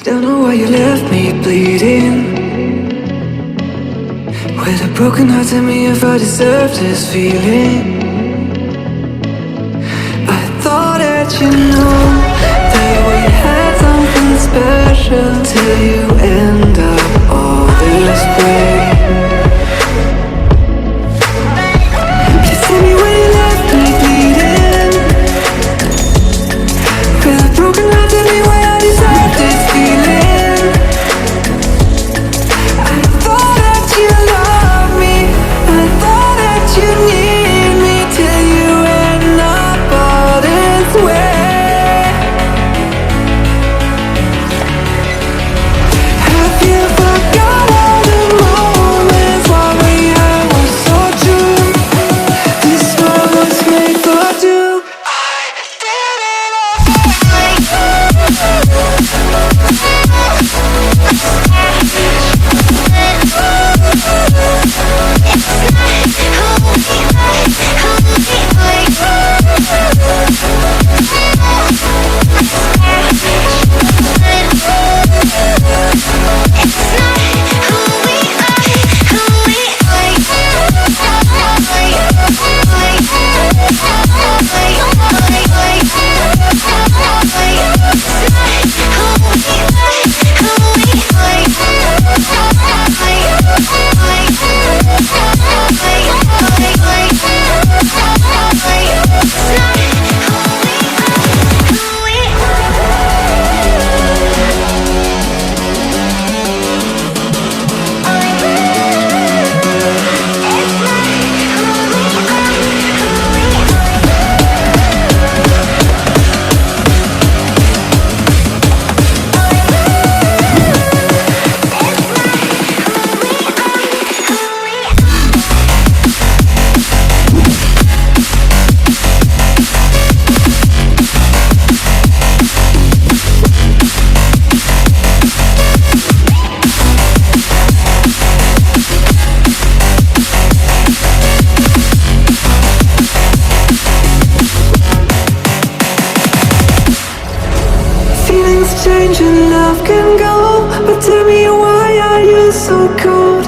Don't know why you left me bleeding. With a broken heart, tell me if I deserve this feeling. I thought that you know that we had something special, till you end up all this way. Please tell me when you left me bleeding. With a broken heart, tell me why I deserve this feeling. I thought that you loved me, I thought that you need me, till you end up all this way. Have you forgot all the moments while we had was so true? This world was made for two. I did it change and love can go, but tell me why are you so cold?